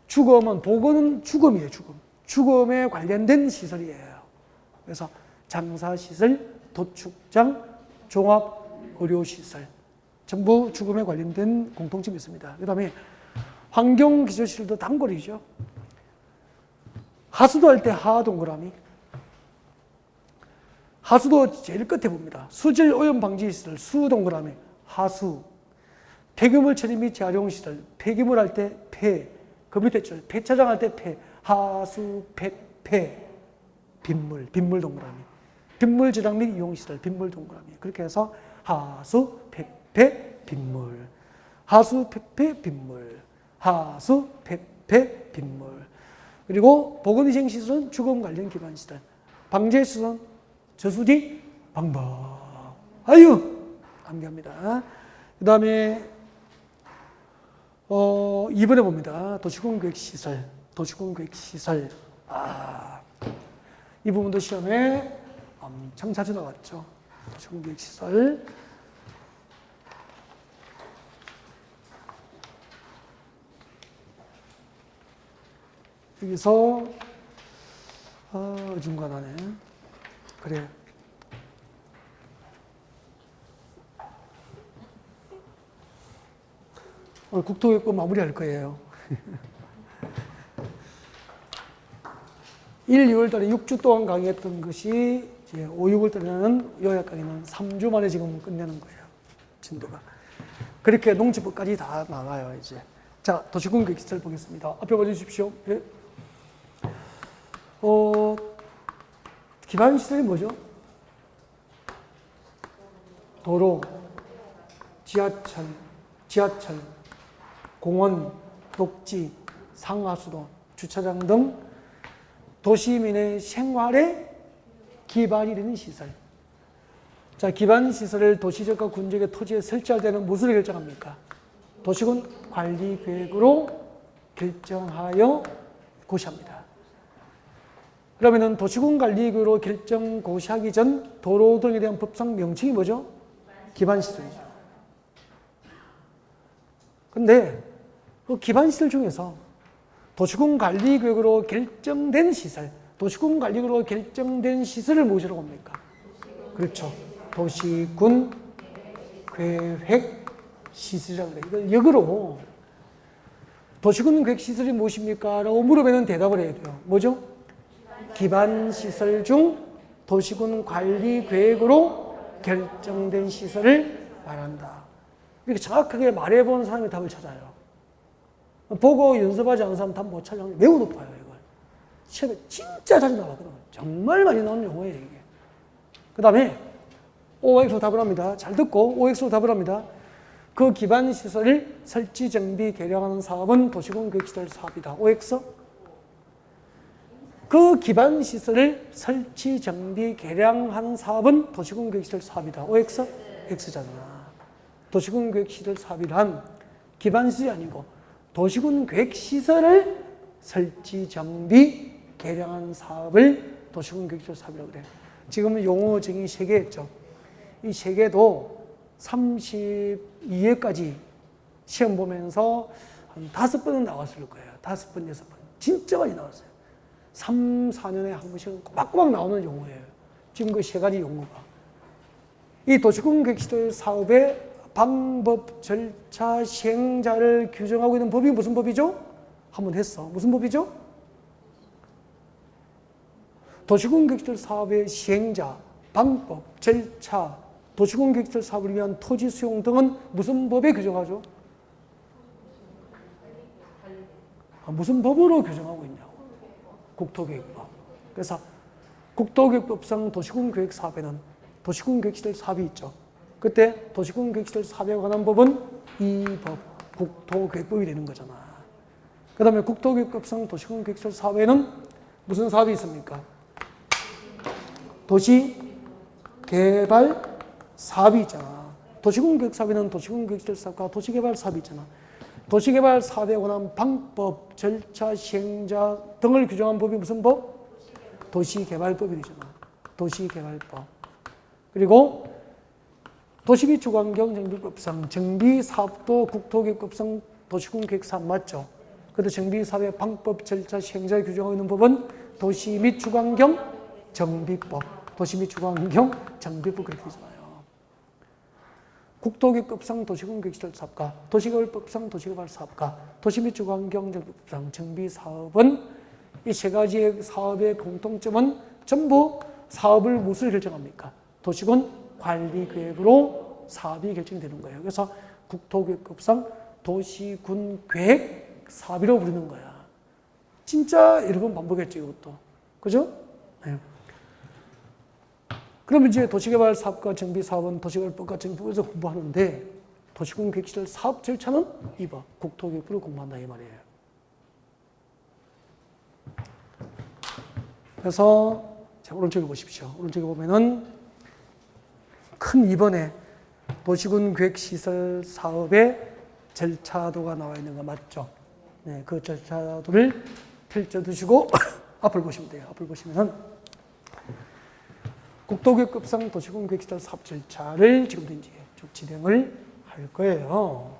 주검은, 보건은 죽음이에요, 죽음에 관련된 시설이에요. 그래서 장사시설, 도축장, 종합의료시설. 전부 죽음에 관련된 공통점이 있습니다. 그 다음에 환경기초시설도 단골이죠. 하수도 할 때 하 동그라미. 하수도 제일 끝에 봅니다. 수질 오염 방지 시설, 수 동그라미, 하수. 폐기물 처리 및 재활용 시설, 폐기물 할 때 폐. 그 밑에 있죠. 폐차장 할 때 폐. 하수, 폐. 빗물 동그라미. 빗물 저장 및 이용 시설, 빗물 동그라미. 그렇게 해서 하수, 폐, 빗물. 하수, 폐폐, 빗물. 하수, 폐폐, 빗물. 그리고 보건위생시설은 주거 관련 기반시설. 방제시설은 저수지, 방법. 아유, 암기합니다. 그 다음에 2번에 봅니다. 도시공계획시설. 도시공계획시설. 이 부분도 시험에 엄청 자주 나왔죠. 도시공계획시설. 여기서 어중간하네. 그래. 오늘 국토교육부 마무리할 거예요. 1, 2월 달에 6주 동안 강의했던 것이 이제 5, 6월 달에는 요약 강의는 3주 만에 지금 끝내는 거예요. 진도가. 그렇게 농지법까지 다 나와요, 이제. 자, 도시공계획시설 보겠습니다. 앞에 봐주십시오. 예. 기반시설이 뭐죠? 도로, 지하철, 공원, 녹지, 상하수도, 주차장 등 도시민의 생활에 기반이 되는 시설. 자, 기반시설을 도시적과 군적의 토지에 설치할 때는 무엇으로 결정합니까? 도시군 관리계획으로 결정하여 고시합니다. 그러면은 도시군 관리계획으로 결정 고시하기 전 도로 등에 대한 법상 명칭이 뭐죠? 기반시설이죠. 근데 그 기반시설 중에서 도시군 관리계획으로 결정된 시설, 도시군 관리계획으로 결정된 시설을 무엇이라고 합니까? 그렇죠. 도시군 계획 시설이라고 그래요. 이걸 역으로 도시군 계획 시설이 무엇입니까? 라고 물으면 대답을 해야 돼요. 뭐죠? 기반시설 중 도시군 관리 계획으로 결정된 시설을 말한다. 이렇게 정확하게 말해본 사람이 답을 찾아요. 보고 연습하지 않은 사람 답 못 찾을 확률이 매우 높아요, 이걸. 시험에 진짜 자주 나왔거든요. 정말 많이 나오는 용어예요, 이게. 그 다음에 OX로 답을 합니다. 잘 듣고 OX로 답을 합니다. 그 기반시설을 설치, 정비, 개량하는 사업은 도시군 계획시설 사업이다. OX. 그 기반시설을 설치, 정비, 개량하는 사업은 도시군 계획시설 사업이다. OX. X잖아. 도시군 계획시설 사업이란 기반시설이 아니고 도시군 계획시설을 설치, 정비, 개량하는 사업을 도시군 계획시설 사업이라고 그래요. 지금 용어 정의 3개 했죠. 이 3개도 32회까지 시험 보면서 한 5번은 나왔을 거예요. 5번, 6번. 진짜 많이 나왔어요. 3, 4년에 한 번씩은 꼬박꼬박 나오는 용어예요. 지금 그 3가지 용어가. 이 도시군 계획시설 사업의 방법, 절차, 시행자를 규정하고 있는 법이 무슨 법이죠? 한번 했어. 무슨 법이죠? 도시군 계획시설 사업의 시행자, 방법, 절차, 도시군 계획시설 사업을 위한 토지 수용 등은 무슨 법에 규정하죠? 무슨 법으로 규정하고 있냐고. 국토계획법. 그래서 국토계획법상 도시군 계획 사업에는 도시군 계획시설 사업이 있죠. 그때 도시군 계획시설 사업에 관한 법은 이 법, 국토계획법이 되는 거잖아. 그 다음에 국토계획법상 도시군 계획시설 사업에는 무슨 사업이 있습니까? 도시개발 사업이 있잖아. 도시군 계획 사업에는 도시군 계획시설 사업과 도시개발 사업이 있잖아. 도시개발 사업에 관한 방법, 절차, 시행자 등을 규정한 법이 무슨 법? 도시개발법이 되잖아. 도시개발법. 그리고 도시 및 주거환경 정비법상 정비사업도 국토계획법상 도시군 계획사업 맞죠? 그런데 정비사업의 방법, 절차, 시행자를 규정하고 있는 법은 도시 및 주거환경 정비법. 도시 및 주거환경 정비법 그렇게 되잖아요. 국토계획법상 도시군 계획시설 사업과 도시개발법상 도시개발 사업과 도시 및 주거환경 정비법상 정비사업은 이 3가지의 사업의 공통점은 전부 사업을 무엇을 결정합니까? 도시군 관리계획으로 사업이 결정되는 거예요. 그래서 국토계획법상 도시군 계획 사업이라고 부르는 거야. 진짜 여러 번 반복했죠, 이것도. 그죠? 네. 그러면 이제 도시개발 사업과 정비사업은 도시개발법과 정비법에서 공부하는데 도시군 계획시설 사업 절차는 2번 국토교육부를 공부한다 이 말이에요. 그래서 자, 오른쪽에 보십시오. 오른쪽에 보면은 큰 2번에 도시군 계획시설 사업의 절차도가 나와 있는 거 맞죠? 네, 그 절차도를 펼쳐두시고 앞을 보시면 돼요. 앞을 보시면은 국토교육급상 도시군 계획시설 사업 절차를 지금부터 이제 쭉 진행을 할 거예요.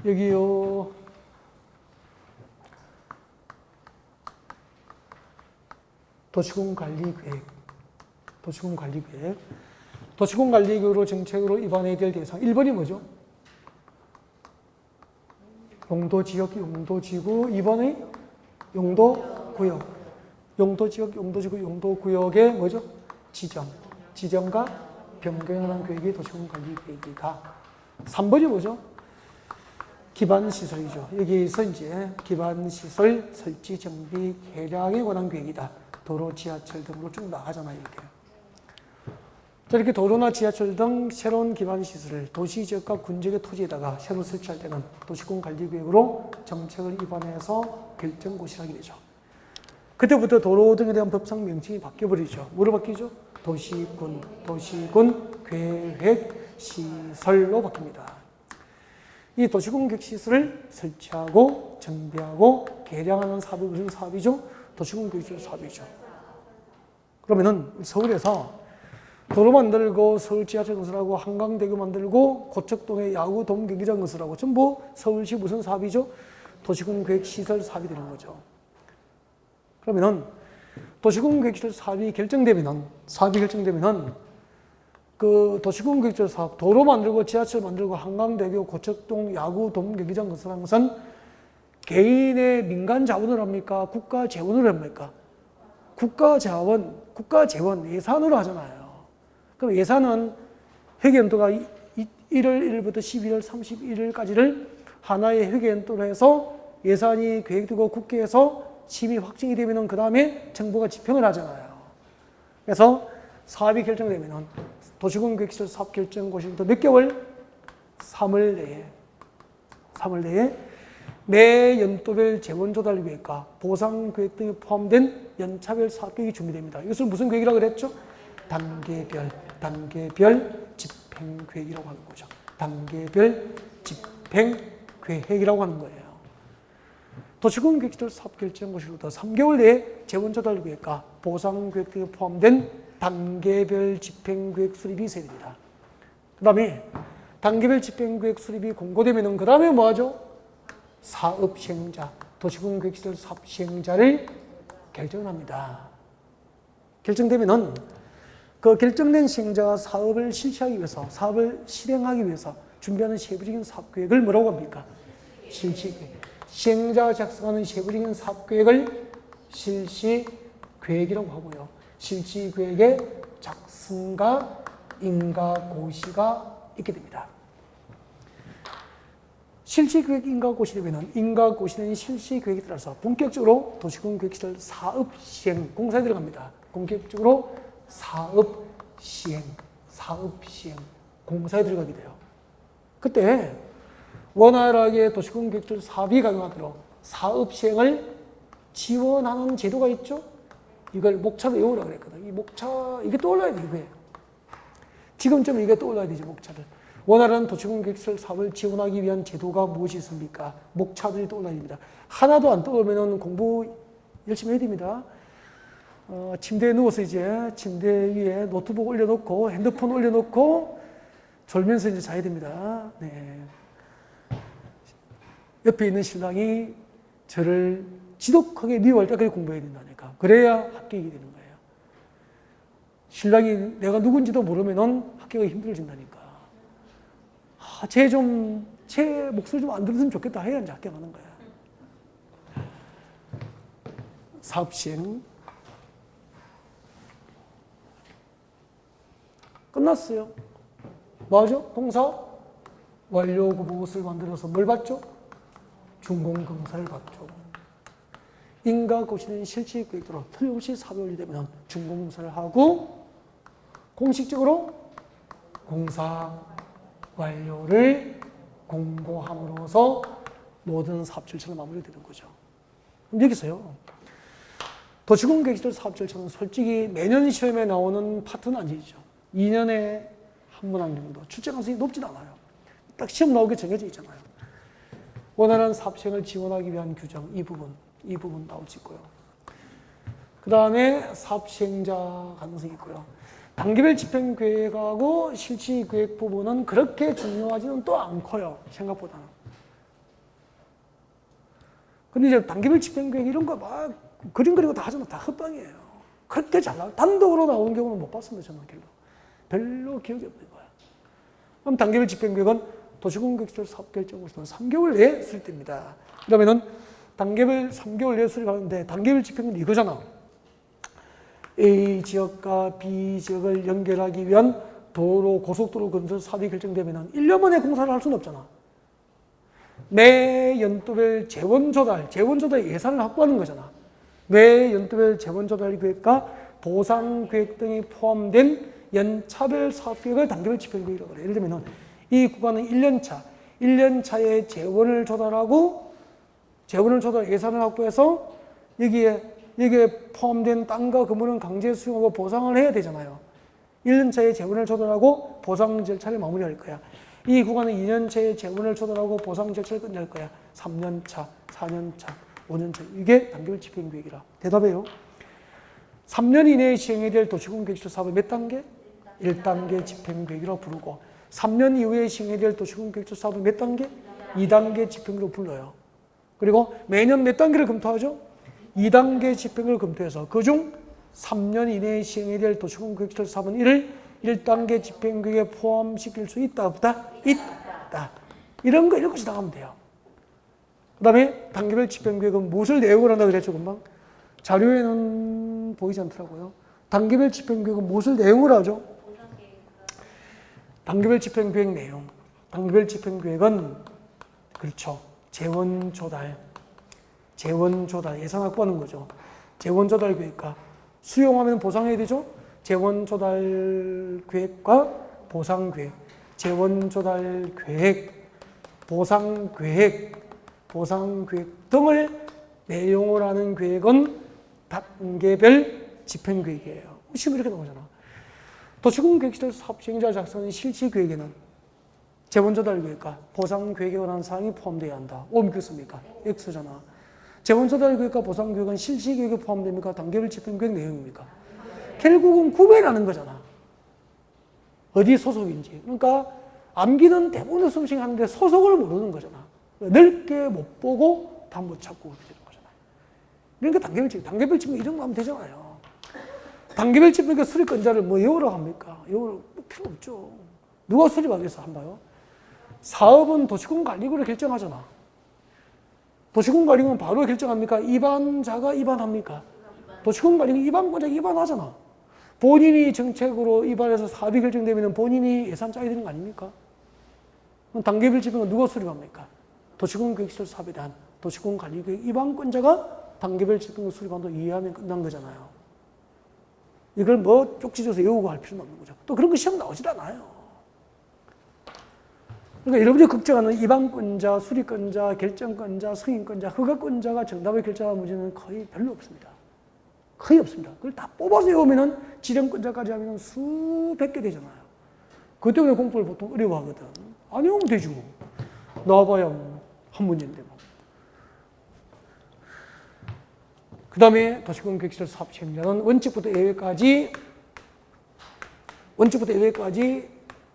여기요. 도시군 관리계획. 도시군 관리계획. 도시군 관리계획으로 정책으로 입안해야 될 대상. 1번이 뭐죠? 용도지역, 용도지구. 2번의 용도구역. 용도지역, 용도지구, 용도구역의 뭐죠? 지정. 지정과 변경하는 계획이 도시군 관리계획이다. 3번이 뭐죠? 기반시설이죠. 여기에서 이제 기반시설 설치, 정비, 개량에 관한 계획이다. 도로, 지하철 등으로 쭉 나가잖아요. 이렇게. 이렇게 도로나 지하철 등 새로운 기반시설을 도시지역과 군지역의 토지에다가 새로 설치할 때는 도시군 관리계획으로 정책을 입안해서 결정 고시하게 되죠. 그때부터 도로 등에 대한 법상 명칭이 바뀌어버리죠. 뭐로 바뀌죠? 도시군 계획시설로 바뀝니다. 이 도시군 계획시설을 설치하고 정비하고 개량하는 사업이 무슨 사업이죠? 도시군 계획시설 사업이죠. 그러면은 서울에서 도로 만들고 서울 지하철 건설하고 한강대교 만들고 고척동에 야구 돔 경기장 건설하고 전부 서울시 무슨 사업이죠? 도시군 계획시설 사업이 되는 거죠. 그러면은 도시군 계획시설 사업이 결정되면은 그 도시군 계획시설 사업, 도로 만들고 지하철 만들고 한강대교, 고척동, 야구, 돔, 경기장 건설하는 것은 개인의 민간 자원을 합니까? 국가 재원을 합니까? 국가 자원, 국가 재원, 예산으로 하잖아요. 그럼 예산은 회계연도가 1월 1일부터 12월 31일까지를 하나의 회계연도로 해서 예산이 계획되고 국회에서 심의 확정이 되면은 그 다음에 정부가 집행을 하잖아요. 그래서 사업이 결정되면은 도시군 계획시설 사업 결정 고시부터 몇 개월? 3월 내에 매 연도별 재원 조달 계획과 보상 계획 등이 포함된 연차별 사업 계획이 준비됩니다. 이것을 무슨 계획이라고 그랬죠? 단계별 집행 계획이라고 하는 거죠. 단계별 집행 계획이라고 하는 거예요. 도시군 계획시설 사업 결정 고시부터 3개월 내에 재원 조달 계획과 보상 계획 등이 포함된 단계별 집행계획 수립이 있어야 됩니다. 그 다음에 단계별 집행계획 수립이 공고되면 그 다음에 뭐 하죠? 사업 시행자, 도시군 계획시설 사업 시행자를 결정합니다. 결정되면은 그 결정된 시행자가 사업을 실시하기 위해서, 사업을 실행하기 위해서 준비하는 세부적인 사업계획을 뭐라고 합니까? 실시계획. 시행자가 작성하는 세부적인 사업계획을 실시계획이라고 하고요. 실시계획의 작성과 인가고시가 있게 됩니다. 실시계획 인가고시되면 인가고시는 실시계획에 따라서 본격적으로 도시군 계획시설 사업 시행 공사에 들어갑니다. 본격적으로 사업 시행 공사에 들어가게 돼요. 그때 원활하게 도시군 계획시설 사업이 가능하도록 사업 시행을 지원하는 제도가 있죠. 이걸 목차로 외우라고 그랬거든. 이 목차, 이게 떠올라야 돼, 이게. 지금쯤 이게 떠올라야 되지, 목차를. 원활한 도시군 계획시설 사업을 지원하기 위한 제도가 무엇이 있습니까? 목차들이 떠올라야 됩니다. 하나도 안 떠오르면 공부 열심히 해야 됩니다. 침대에 누워서 이제 침대 위에 노트북 올려놓고 핸드폰 올려놓고 졸면서 이제 자야 됩니다. 네. 옆에 있는 신랑이 저를 지독하게 미워할 때까지 공부해야 된다니까. 그래야 합격이 되는 거예요. 신랑이 내가 누군지도 모르면 합격이 힘들어진다니까. 제 목소리 좀 안 들었으면 좋겠다 해야 이제 합격하는 거야. 사업 시행. 끝났어요. 뭐죠? 동사 완료고 무엇을 만들어서 뭘 받죠? 준공검사를 받죠. 인가 고시는 실질 계획대로 틀림없이 사업이 완료되면 준공검사를 하고 공식적으로 공사 완료를 공고함으로써 모든 사업 절차가 마무리되는 거죠. 그럼 여기서요. 도시공개시설 사업 절차는 솔직히 매년 시험에 나오는 파트는 아니죠. 2년에 한 번 한 정도. 출제 가능성이 높진 않아요. 딱 시험 나오게 정해져 있잖아요. 원활한 사업 시행을 지원하기 위한 규정, 이 부분 나올 수 있고요. 그 다음에 사업 시행자 가능성이 있고요. 단계별 집행 계획하고 실시 계획 부분은 그렇게 중요하지는 또 않고요. 생각보다는. 근데 이제 단계별 집행 계획 이런 거 막 그림 그리고 다 하잖아. 다 헛방이에요. 그렇게 잘 나와. 단독으로 나오는 경우는 못 봤습니다. 저는 별로 기억이 없는 거야. 그럼 단계별 집행 계획은 도시공개시설 사업 결정으로서는 3개월 내에 수립됩니다. 그러면은 단계별 3개월 내에 수립하는데 단계별 집행은 이거잖아. A 지역과 B 지역을 연결하기 위한 도로, 고속도로 건설 사업이 결정되면 1년 만에 공사를 할 수는 없잖아. 매 연도별 재원 조달 예산을 확보하는 거잖아. 매 연도별 재원 조달 계획과 보상 계획 등이 포함된 연차별 사업 계획을 단계별 집행 계획이라고 그래요. 예를 들면 이 구간은 1년차에 재원을 조달 예산을 확보해서 여기에 포함된 땅과 건물은 강제 수용하고 보상을 해야 되잖아요. 1년차에 재원을 조달하고 보상 절차를 마무리할 거야. 이 구간은 2년차에 재원을 조달하고 보상 절차를 끝낼 거야. 3년차, 4년차, 5년차. 이게 단계별 집행계획이라. 대답해요. 3년 이내에 시행해야 될 도시공개시설 사업의 몇 단계? 1단계 집행계획이라고 부르고 3년 이후에 시행해야 될 도시공개시설 사업의 몇 단계? 2단계 집행으로 불러요. 그리고 매년 몇 단계를 검토하죠? 2단계 집행을 검토해서 그중 3년 이내에 시행해야 될 도시공개시설 사업은 이를 1단계 집행계획에 포함시킬 수 있다, 없다? 있다. 이런 거 읽고 지나가면 돼요. 그 다음에 단계별 집행계획은 무엇을 내용을 한다고 그랬죠, 금방? 자료에는 보이지 않더라고요. 단계별 집행계획은 무엇을 내용을 하죠? 단계별 집행계획 내용. 단계별 집행계획은 그렇죠. 재원 조달, 예산 확보하는 거죠. 재원 조달 계획과 수용하면 보상해야 되죠. 재원 조달 계획과 보상 계획, 재원 조달 계획, 보상 계획 등을 내용을 하는 계획은 단계별 집행 계획이에요. 시험 이렇게 나오잖아. 도시공개시설 사업 시행자 작성한 실시 계획에는 재원 조달 계획과 보상 계획에 관한 사항이 포함되어야 한다. O 믿겠습니까? X잖아. 재원 조달 계획과 보상 계획은 실시 계획에 포함됩니까? 단계별 집행 계획 내용입니까? 결국은 구별하는 거잖아. 어디 소속인지. 그러니까 암기는 대부분 수험생 하는데 소속을 모르는 거잖아. 넓게 못 보고 다 못 찾고 그렇게 되는 거잖아. 그러니까 단계별 집행 이런 거 하면 되잖아요. 단계별 집행 수립권자를 뭐 외우라고 합니까? 외울 필요 없죠. 누가 수립하겠어? 한번 봐요. 사업은 도시공관리구로 결정하잖아. 도시공관리구는 바로 결정합니까? 입안자가 입안합니까? 도시공관리구 입안권자가 입안하잖아. 본인이 정책으로 입안해서 사업이 결정되면 본인이 예산 짜야 되는 거 아닙니까? 그럼 단계별 집행은 누가 수립합니까? 도시공개시설 사업에 대한 도시공관리구의 입안권자가 단계별 집행을 수립한다고 이해하면 끝난 거잖아요. 이걸 뭐 쪽지져서 외우고 할 필요는 없는 거죠. 또 그런 거 시험 나오지도 않아요. 그러니까 여러분이 걱정하는 입안권자, 수립권자, 결정권자, 승인권자, 허가권자가 정답을 결정하는 문제는 거의 별로 없습니다. 거의 없습니다. 그걸 다 뽑아서 외우면은 지정권자까지 하면 수백 개 되잖아요. 그것 때문에 공부를 보통 어려워하거든. 안 외우면 되지 뭐. 나와봐야 한 문제인데 뭐. 그 다음에 도시공개시설 사업 시행자는 원칙부터 예외까지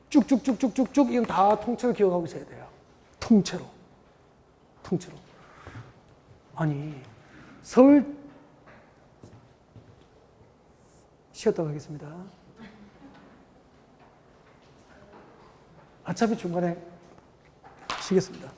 쭉쭉쭉쭉쭉 이건 다 통째로 기억하고 있어야 돼요. 통째로. 아니 서울 쉬었다 가겠습니다. 어차피 중간에 쉬겠습니다.